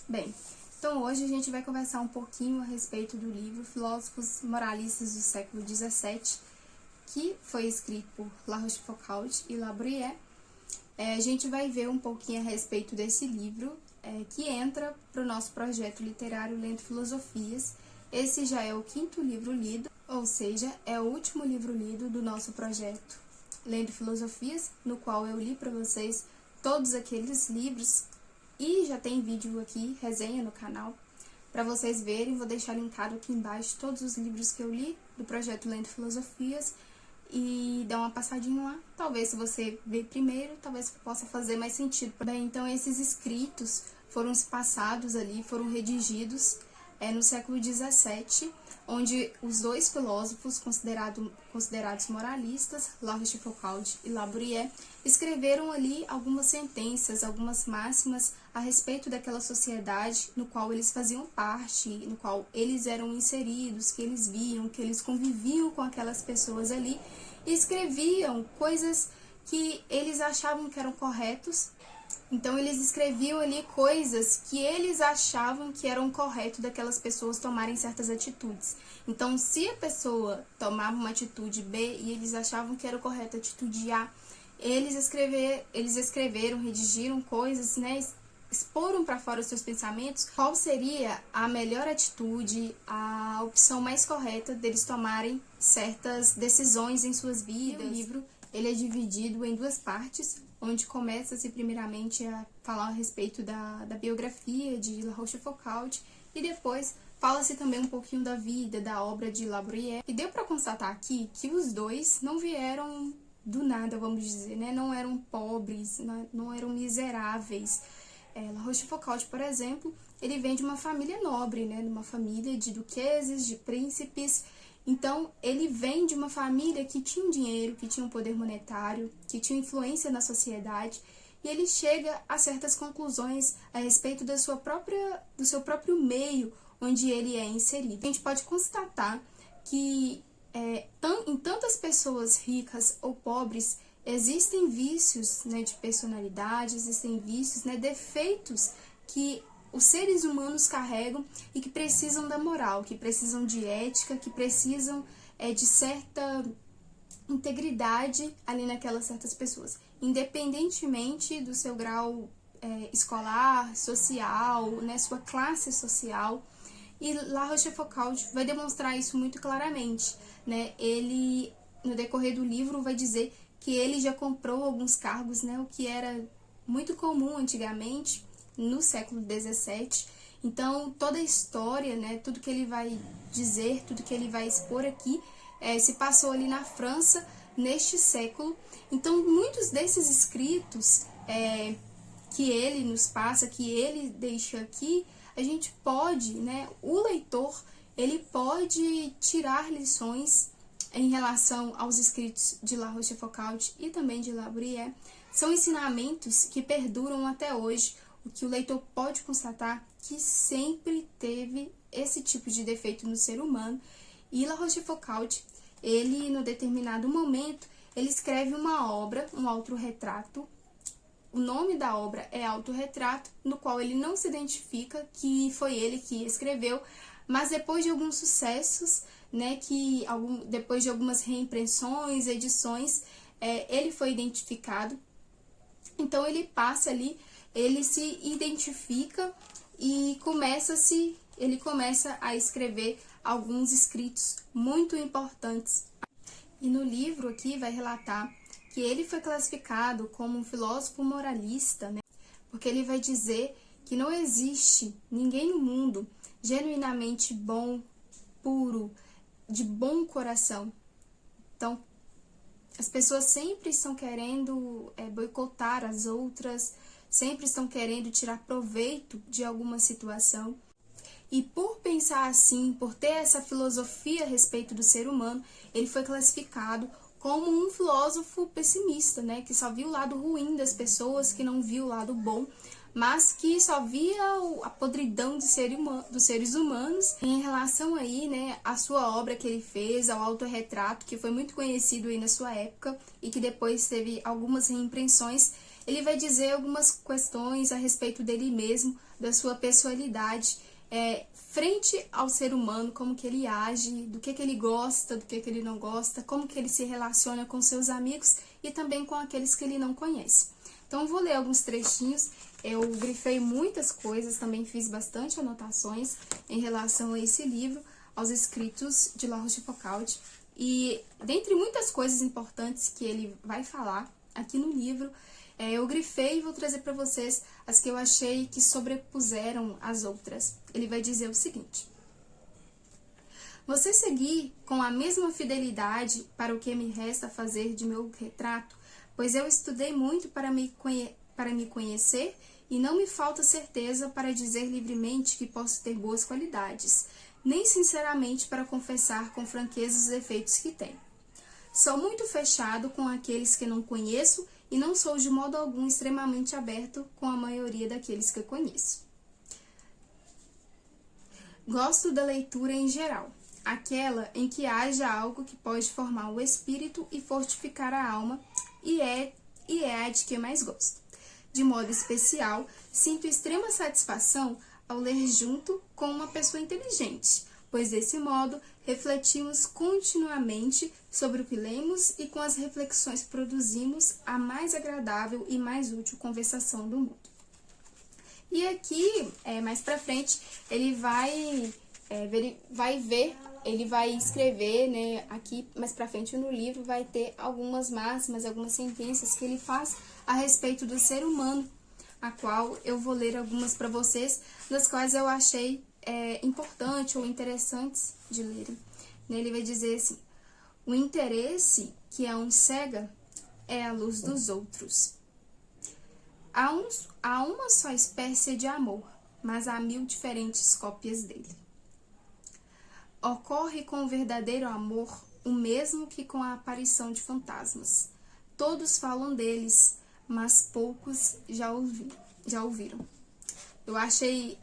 Bem, então hoje a gente vai conversar um pouquinho a respeito do livro Filósofos Moralistas do século XVII, que foi escrito por La Rochefoucauld e La Bruyère. A gente vai ver um pouquinho a respeito desse livro, que entra para o nosso projeto literário Lendo Filosofias. Esse já é o 5º livro lido, ou seja, é o último livro lido do nosso projeto Lendo Filosofias, no qual eu li para vocês todos aqueles livros. E já tem vídeo aqui, resenha no canal, para vocês verem. Vou deixar linkado aqui embaixo todos os livros que eu li do projeto Lendo Filosofias e dá uma passadinha lá. Talvez se você ver primeiro, talvez possa fazer mais sentido. Bem, então esses escritos foram passados ali, foram redigidos no século XVII, onde os dois filósofos considerados moralistas, La Rochefoucauld e La Bruyère, escreveram ali algumas sentenças, algumas máximas a respeito daquela sociedade no qual eles faziam parte, no qual eles eram inseridos, que eles viam, que eles conviviam com aquelas pessoas ali, e escreviam coisas que eles achavam que eram corretos. Então eles escreviam ali coisas que eles achavam que eram correto daquelas pessoas tomarem certas atitudes. Então, se a pessoa tomava uma atitude B e eles achavam que era correta a atitude A, eles escreveram, redigiram coisas, né, exporam para fora os seus pensamentos, qual seria a melhor atitude, a opção mais correta deles tomarem certas decisões em suas vidas. O livro ele é dividido em duas partes, onde começa-se primeiramente a falar a respeito da biografia de La Rochefoucauld e depois fala-se também um pouquinho da vida, da obra de La Bruyère. E deu para constatar aqui que os dois não vieram do nada, vamos dizer, né? Não eram pobres, não eram miseráveis. La Rochefoucauld, por exemplo, ele vem de uma família nobre, né? De uma família de duqueses, de príncipes. Então, ele vem de uma família que tinha um dinheiro, que tinha um poder monetário, que tinha influência na sociedade, e ele chega a certas conclusões a respeito do seu próprio meio onde ele é inserido. A gente pode constatar que em tantas pessoas ricas ou pobres existem vícios, né, de personalidade, existem vícios, né, defeitos que os seres humanos carregam e que precisam da moral, que precisam de ética, que precisam de certa integridade ali naquelas certas pessoas, independentemente do seu grau escolar, social, né, sua classe social. E La Rochefoucauld vai demonstrar isso muito claramente, né? Ele, no decorrer do livro, vai dizer que ele já comprou alguns cargos, né, o que era muito comum antigamente, no século XVII. Então, toda a história, né, tudo que ele vai dizer, tudo que ele vai expor aqui, se passou ali na França, neste século. Então, muitos desses escritos que ele nos passa, que ele deixa aqui, a gente pode, né, o leitor, ele pode tirar lições em relação aos escritos de La Rochefoucauld e também de La Bruyère. São ensinamentos que perduram até hoje. O que o leitor pode constatar que sempre teve esse tipo de defeito no ser humano. E La Rochefoucauld, ele, no determinado momento, ele escreve uma obra, um autorretrato. O nome da obra é Autorretrato, no qual ele não se identifica que foi ele que escreveu, mas depois de alguns sucessos, né, depois de algumas reimpressões, edições, ele foi identificado. Então ele passa ali, ele se identifica e ele começa a escrever alguns escritos muito importantes. E no livro aqui vai relatar que ele foi classificado como um filósofo moralista, né? Porque ele vai dizer que não existe ninguém no mundo genuinamente bom, puro, de bom coração. Então, as pessoas sempre estão querendo boicotar as outras, sempre estão querendo tirar proveito de alguma situação. E por pensar assim, por ter essa filosofia a respeito do ser humano, ele foi classificado como um filósofo pessimista, né? Que só viu o lado ruim das pessoas, que não viu o lado bom, mas que só via a podridão dos seres humanos. Em relação aí, né, à sua obra que ele fez, ao autorretrato, que foi muito conhecido aí na sua época e que depois teve algumas reimpressões, ele vai dizer algumas questões a respeito dele mesmo, da sua personalidade, frente ao ser humano, como que ele age, do que ele gosta, do que ele não gosta, como que ele se relaciona com seus amigos e também com aqueles que ele não conhece. Então, eu vou ler alguns trechinhos. Eu grifei muitas coisas, também fiz bastante anotações em relação a esse livro, aos escritos de La Rochefoucauld. E, dentre muitas coisas importantes que ele vai falar aqui no livro, eu grifei e vou trazer para vocês as que eu achei que sobrepuseram as outras. Ele vai dizer o seguinte: você seguir com a mesma fidelidade para o que me resta fazer de meu retrato, pois eu estudei muito para me conhecer e não me falta certeza para dizer livremente que posso ter boas qualidades, nem sinceramente para confessar com franqueza os defeitos que tenho. Sou muito fechado com aqueles que não conheço e não sou de modo algum extremamente aberto com a maioria daqueles que conheço. Gosto da leitura em geral, aquela em que haja algo que pode formar o espírito e fortificar a alma, e é a de que mais gosto. De modo especial, sinto extrema satisfação ao ler junto com uma pessoa inteligente, pois desse modo refletimos continuamente sobre o que lemos e com as reflexões produzimos a mais agradável e mais útil conversação do mundo. E aqui, mais pra frente, ele vai escrever, né, aqui mais pra frente no livro vai ter algumas máximas, algumas sentenças que ele faz a respeito do ser humano, a qual eu vou ler algumas para vocês, das quais eu achei importante ou interessantes de lerem. Ele vai dizer assim: o interesse que a um cega é a luz dos outros. Há uma só espécie de amor, mas há 1000 diferentes cópias dele. Ocorre com o verdadeiro amor o mesmo que com a aparição de fantasmas. Todos falam deles, mas poucos já ouviram. Eu achei...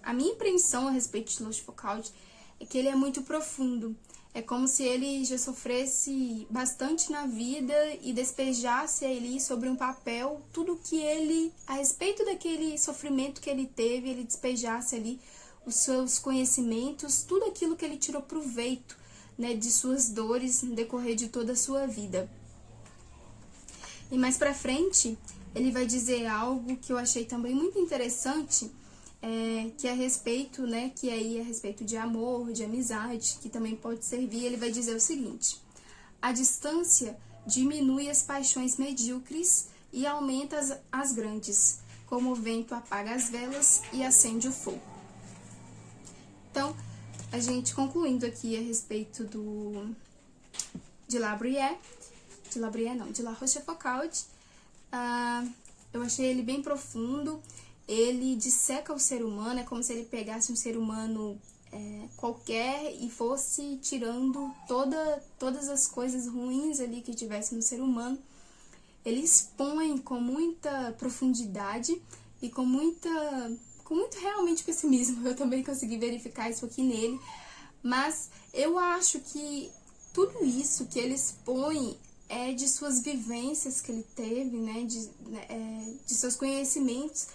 A minha impressão a respeito de La Rochefoucauld é que ele é muito profundo. É como se ele já sofresse bastante na vida e despejasse ali sobre um papel tudo que ele, a respeito daquele sofrimento que ele teve, ele despejasse ali os seus conhecimentos, tudo aquilo que ele tirou proveito, né, de suas dores no decorrer de toda a sua vida. E mais pra frente, ele vai dizer algo que eu achei também muito interessante, que é a respeito, né, que aí é a respeito de amor, de amizade, que também pode servir. Ele vai dizer o seguinte: a distância diminui as paixões medíocres e aumenta as grandes, como o vento apaga as velas e acende o fogo. Então, a gente concluindo aqui a respeito de La Rochefoucauld, eu achei ele bem profundo. Ele disseca o ser humano, é como se ele pegasse um ser humano qualquer e fosse tirando todas as coisas ruins ali que tivesse no ser humano. Ele expõe com muita profundidade e com muito realmente pessimismo. Eu também consegui verificar isso aqui nele, mas eu acho que tudo isso que ele expõe é de suas vivências que ele teve, né, de seus conhecimentos.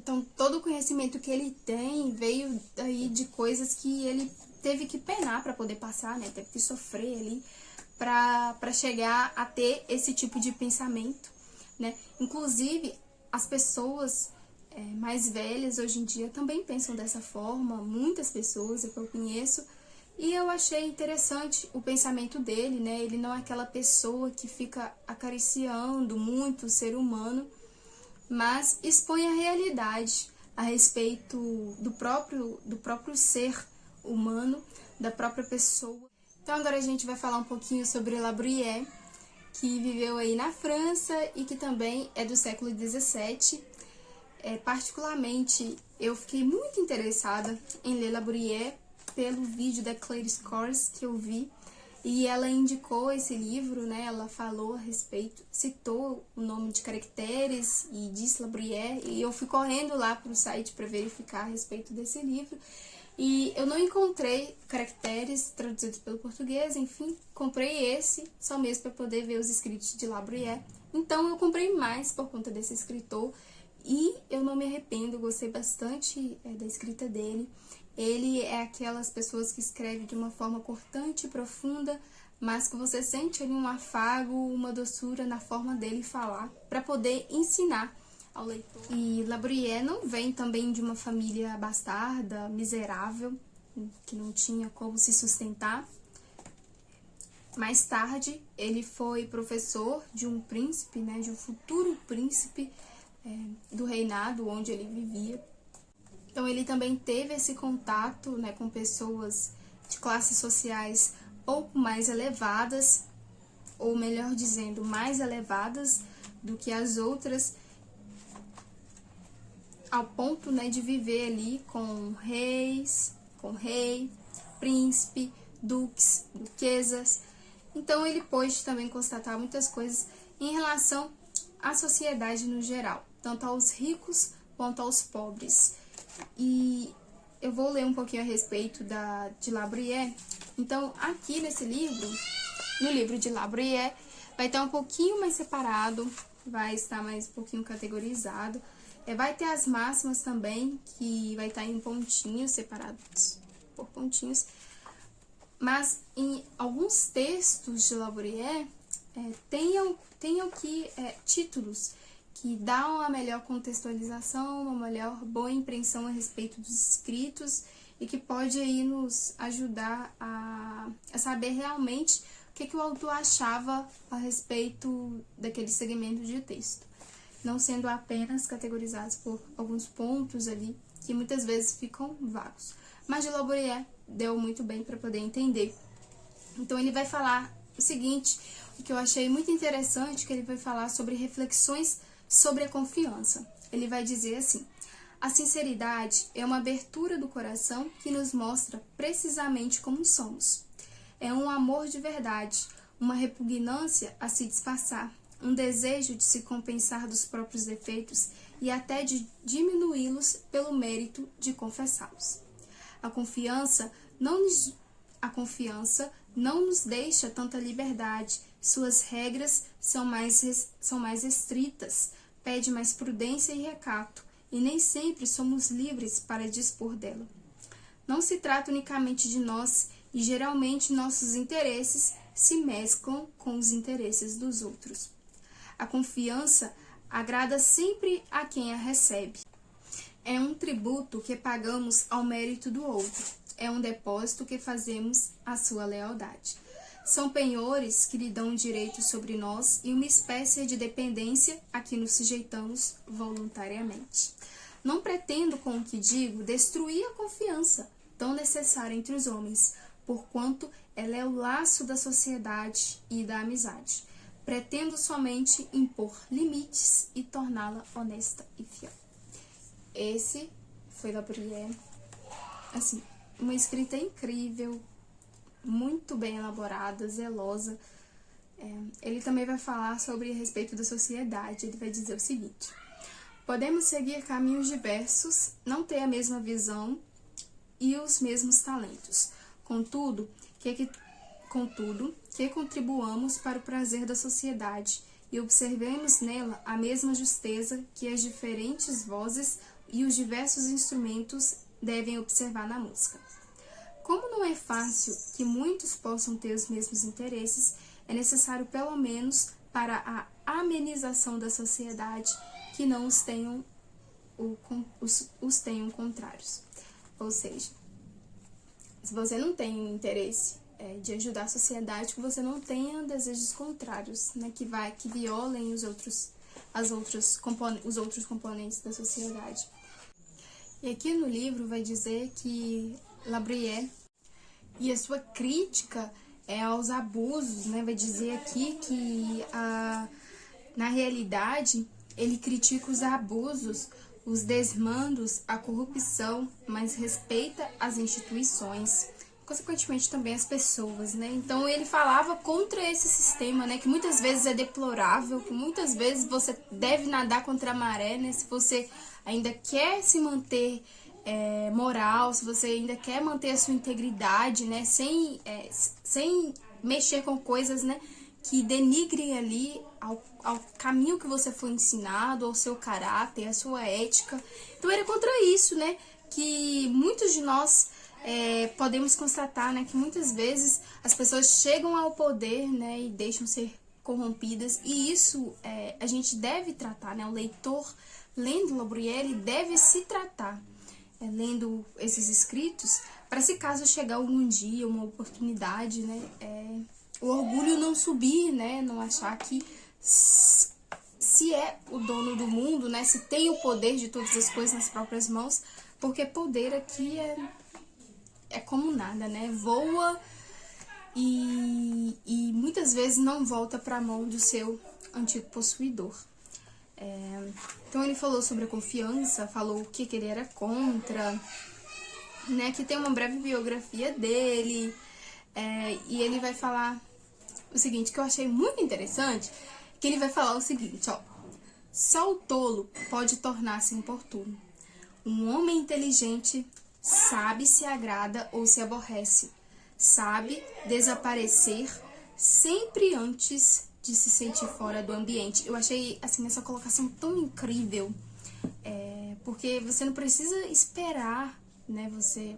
Então, todo o conhecimento que ele tem veio aí de coisas que ele teve que penar para poder passar, né? Teve que sofrer ali para chegar a ter esse tipo de pensamento, né? Inclusive, as pessoas mais velhas hoje em dia também pensam dessa forma, muitas pessoas que eu conheço, e eu achei interessante o pensamento dele, né? Ele não é aquela pessoa que fica acariciando muito o ser humano, mas expõe a realidade a respeito do próprio ser humano, da própria pessoa. Então agora a gente vai falar um pouquinho sobre La Bruyère, que viveu aí na França e que também é do século XVII. Particularmente, eu fiquei muito interessada em ler La Bruyère pelo vídeo da Claire Scores que eu vi, e ela indicou esse livro, né? Ela falou a respeito, citou o nome de caracteres e disse La Bruyère, e eu fui correndo lá para o site para verificar a respeito desse livro. E eu não encontrei caracteres traduzidos pelo português, enfim, comprei esse só mesmo para poder ver os escritos de La Bruyère. Então eu comprei mais por conta desse escritor e eu não me arrependo, gostei bastante da escrita dele. Ele é aquelas pessoas que escrevem de uma forma cortante e profunda, mas que você sente ali um afago, uma doçura na forma dele falar, para poder ensinar ao leitor. E La Bruyère não vem também de uma família bastarda, miserável, que não tinha como se sustentar. Mais tarde, ele foi professor de um príncipe, né, de um futuro príncipe do reinado onde ele vivia. Então, ele também teve esse contato, né, com pessoas de classes sociais pouco mais elevadas, ou melhor dizendo, mais elevadas do que as outras, ao ponto, né, de viver ali com reis, com rei, príncipe, duques, duquesas. Então, ele pôde também constatar muitas coisas em relação à sociedade no geral, tanto aos ricos quanto aos pobres. E eu vou ler um pouquinho a respeito de La Bruyère. Então, aqui nesse livro, no livro de La Bruyère, vai estar um pouquinho mais separado, vai estar mais um pouquinho categorizado. Vai ter as máximas também, que vai estar em pontinhos, separados por pontinhos. Mas em alguns textos de La Bruyère, tenham aqui títulos que dão uma melhor contextualização, uma melhor boa impressão a respeito dos escritos e que pode aí nos ajudar a saber realmente o que o autor achava a respeito daquele segmento de texto, não sendo apenas categorizados por alguns pontos ali que muitas vezes ficam vagos. Mas de La Bruyère deu muito bem para poder entender. Então ele vai falar o seguinte, o que eu achei muito interessante, que ele vai falar sobre reflexões sobre a confiança. Ele vai dizer assim: a sinceridade é uma abertura do coração que nos mostra precisamente como somos. É um amor de verdade, uma repugnância a se disfarçar, um desejo de se compensar dos próprios defeitos e até de diminuí-los pelo mérito de confessá-los. A confiança não nos deixa tanta liberdade, suas regras são mais estritas, pede mais prudência e recato, e nem sempre somos livres para dispor dela. Não se trata unicamente de nós, e geralmente nossos interesses se mesclam com os interesses dos outros. A confiança agrada sempre a quem a recebe. É um tributo que pagamos ao mérito do outro. É um depósito que fazemos à sua lealdade. São penhores que lhe dão direito sobre nós e uma espécie de dependência a que nos sujeitamos voluntariamente. Não pretendo, com o que digo, destruir a confiança tão necessária entre os homens, porquanto ela é o laço da sociedade e da amizade. Pretendo somente impor limites e torná-la honesta e fiel. Esse foi La Bruyère. Assim, uma escrita incrível, muito bem elaborada, zelosa. Ele também vai falar sobre a respeito da sociedade. Ele vai dizer o seguinte: podemos seguir caminhos diversos, não ter a mesma visão e os mesmos talentos. Contudo, que contribuamos para o prazer da sociedade e observemos nela a mesma justeza que as diferentes vozes e os diversos instrumentos devem observar na música. Como não é fácil que muitos possam ter os mesmos interesses, é necessário pelo menos para a amenização da sociedade que não os tenham contrários. Ou seja, se você não tem interesse de ajudar a sociedade, que você não tenha desejos contrários, né, que violem os outros componentes da sociedade. E aqui no livro vai dizer que La Bruyère e a sua crítica aos abusos, né, vai dizer aqui que na realidade ele critica os abusos, os desmandos, a corrupção, mas respeita as instituições, consequentemente também as pessoas, né? Então ele falava contra esse sistema, né, que muitas vezes é deplorável, que muitas vezes você deve nadar contra a maré, né, se você ainda quer se manter moral, se você ainda quer manter a sua integridade, né, sem mexer com coisas, né, que denigrem ali ao caminho que você foi ensinado, ao seu caráter, à sua ética. Então ele é contra isso, né, que muitos de nós podemos constatar, né, que muitas vezes as pessoas chegam ao poder, né, e deixam ser corrompidas, e isso a gente deve tratar, né, o leitor lendo La Bruyère deve se tratar, lendo esses escritos, para se caso chegar algum dia, uma oportunidade, né, o orgulho não subir, né, não achar que se é o dono do mundo, né, se tem o poder de todas as coisas nas próprias mãos, porque poder aqui é como nada, né, voa e muitas vezes não volta para a mão do seu antigo possuidor. Então ele falou sobre a confiança, falou o que ele era contra, né, que tem uma breve biografia dele, e ele vai falar o seguinte, que eu achei muito interessante, que ele vai falar o seguinte, ó: só o tolo pode tornar-se importuno. Um homem inteligente sabe se agrada ou se aborrece, sabe desaparecer sempre antes de se sentir fora do ambiente. Eu achei, assim, essa colocação tão incrível, porque você não precisa esperar, né, você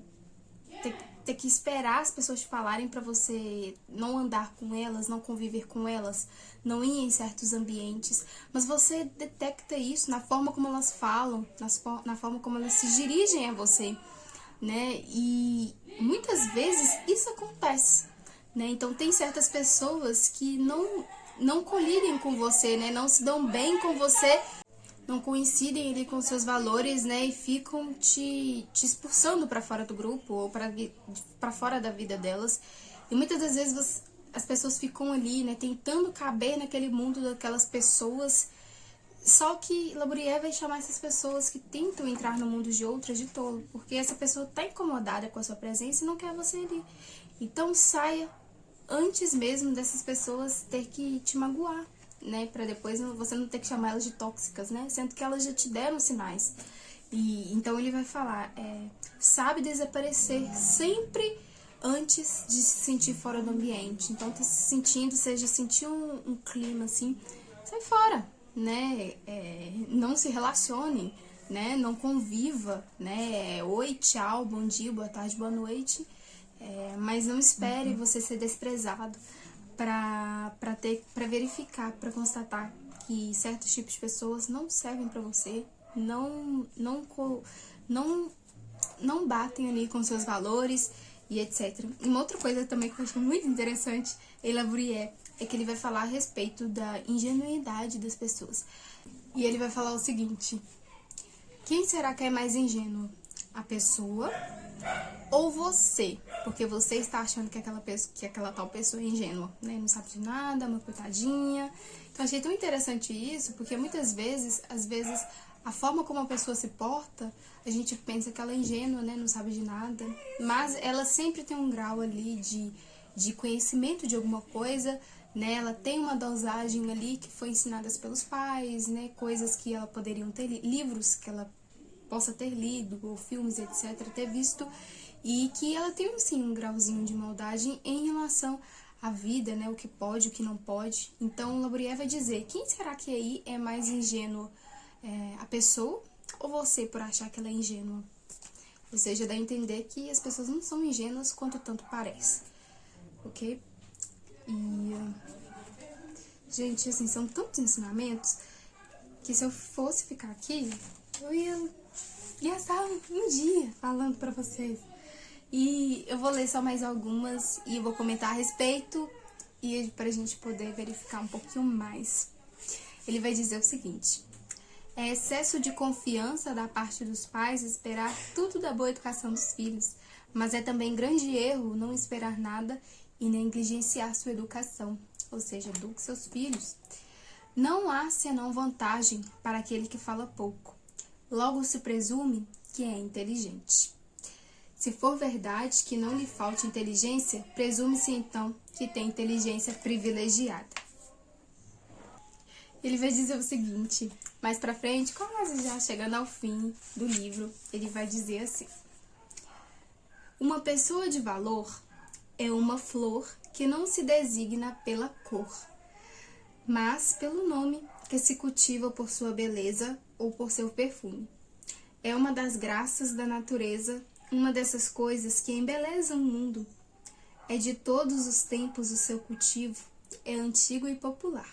ter que esperar as pessoas te falarem para você não andar com elas, não conviver com elas, não ir em certos ambientes, mas você detecta isso na forma como elas falam, na forma como elas se dirigem a você, né, e muitas vezes isso acontece, né, então tem certas pessoas que não colidem com você, né, não se dão bem com você, não coincidem ali com seus valores, né, e ficam te expulsando para fora do grupo ou para fora da vida delas. E muitas das vezes as pessoas ficam ali, né, tentando caber naquele mundo daquelas pessoas. Só que La Bruyère vai chamar essas pessoas que tentam entrar no mundo de outras de tolo, porque essa pessoa está incomodada com a sua presença e não quer você ali. Então saia antes mesmo dessas pessoas ter que te magoar, né, para depois você não ter que chamar elas de tóxicas, né, sendo que elas já te deram sinais. E então ele vai falar, sabe desaparecer sempre antes de se sentir fora do ambiente. Então tá se sentindo, seja sentir um clima assim, sai fora, né, não se relacione, né, não conviva, né, oi, tchau, bom dia, boa tarde, boa noite, mas não espere você ser desprezado para verificar, para constatar que certos tipos de pessoas não servem para você, não batem ali com seus valores e etc. Uma outra coisa também que eu acho muito interessante em La Bruyère é que ele vai falar a respeito da ingenuidade das pessoas. E ele vai falar o seguinte: quem será que é mais ingênuo? A pessoa ou você? Porque você está achando que aquela tal pessoa é ingênua, né? Não sabe de nada, uma coitadinha. Então, achei tão interessante isso, porque muitas vezes, a forma como a pessoa se porta, a gente pensa que ela é ingênua, né? Não sabe de nada. Mas ela sempre tem um grau ali de conhecimento de alguma coisa, né? Ela tem uma dosagem ali que foi ensinadas pelos pais, né? Coisas que ela poderiam ter, livros que ela possa ter lido, ou filmes, etc., ter visto, e que ela tem, sim, um grauzinho de maldade em relação à vida, né, o que pode, o que não pode. Então, La Bruyère vai dizer, quem será que aí é mais ingênuo? A pessoa ou você por achar que ela é ingênua? Ou seja, dá a entender que as pessoas não são ingênuas quanto tanto parece, ok? E, gente, assim, são tantos ensinamentos que se eu fosse ficar aqui, eu ia estar um dia falando pra vocês. E eu vou ler só mais algumas e eu vou comentar a respeito e pra gente poder verificar um pouquinho mais. Ele vai dizer o seguinte: é excesso de confiança da parte dos pais esperar tudo da boa educação dos filhos, mas é também grande erro não esperar nada e negligenciar sua educação, ou seja, eduque seus filhos. Não há senão vantagem para aquele que fala pouco. Logo se presume que é inteligente. Se for verdade que não lhe falte inteligência, presume-se então que tem inteligência privilegiada. Ele vai dizer o seguinte, mais pra frente, quase já chegando ao fim do livro, ele vai dizer assim: uma pessoa de valor é uma flor que não se designa pela cor, mas pelo nome que se cultiva por sua beleza ou por seu perfume. É uma das graças da natureza, uma dessas coisas que embelezam o mundo. É de todos os tempos o seu cultivo, é antigo e popular.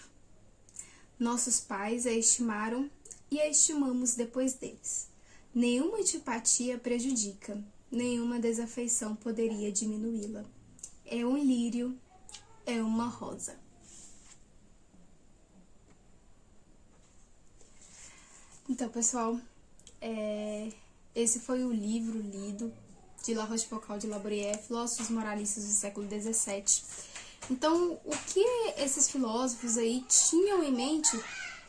Nossos pais a estimaram e a estimamos depois deles. Nenhuma antipatia prejudica, nenhuma desafeição poderia diminuí-la. É um lírio, é uma rosa. Então, pessoal, esse foi o livro lido de La Rochefoucauld de La Bruyère, Filósofos Moralistas do século XVII. Então, o que esses filósofos aí tinham em mente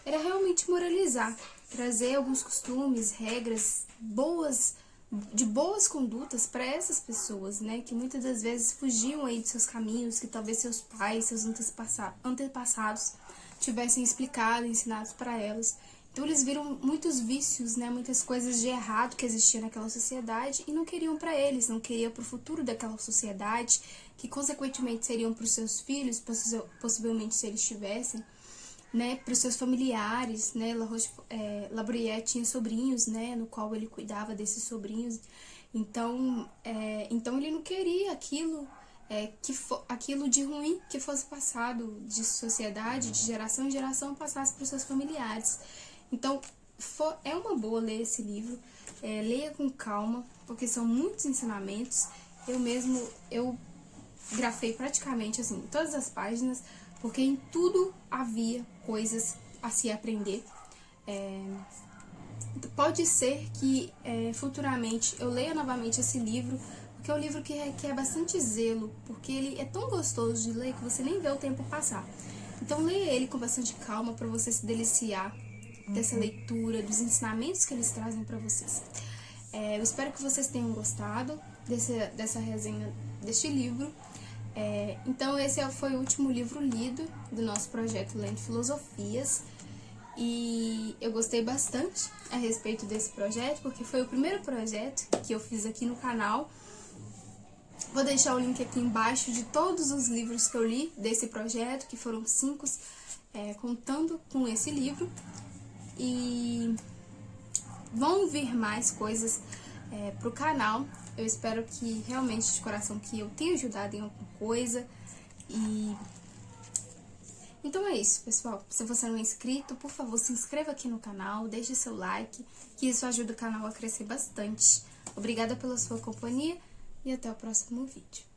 era realmente moralizar, trazer alguns costumes, regras de boas condutas para essas pessoas, né, que muitas das vezes fugiam aí de seus caminhos, que talvez seus pais, seus antepassados tivessem explicado, ensinado para elas. Então eles viram muitos vícios, né, muitas coisas de errado que existiam naquela sociedade e não queriam para eles, não queriam para o futuro daquela sociedade, que consequentemente seriam para os seus filhos, possivelmente se eles tivessem, né, para os seus familiares, né. La Bruyère tinha sobrinhos, né, no qual ele cuidava desses sobrinhos. Então ele não queria aquilo de ruim que fosse passado de sociedade, de geração em geração, passasse para os seus familiares. Então, é uma boa ler esse livro, leia com calma, porque são muitos ensinamentos. Eu grafei praticamente assim, todas as páginas, porque em tudo havia coisas a se aprender. Pode ser que futuramente eu leia novamente esse livro, porque é um livro que requer bastante zelo, porque ele é tão gostoso de ler que você nem vê o tempo passar. Então leia ele com bastante calma para você se deliciar dessa leitura, dos ensinamentos que eles trazem para vocês. Eu espero que vocês tenham gostado dessa resenha deste livro. Então esse foi o último livro lido do nosso projeto Lendo Filosofias. E eu gostei bastante a respeito desse projeto, porque foi o primeiro projeto que eu fiz aqui no canal. Vou deixar o link aqui embaixo de todos os livros que eu li desse projeto, que foram 5, contando com esse livro. E vão vir mais coisas pro canal. Eu espero que realmente de coração que eu tenha ajudado em alguma coisa. Então é isso, pessoal. Se você não é inscrito, por favor, se inscreva aqui no canal, deixe seu like, que isso ajuda o canal a crescer bastante. Obrigada pela sua companhia e até o próximo vídeo.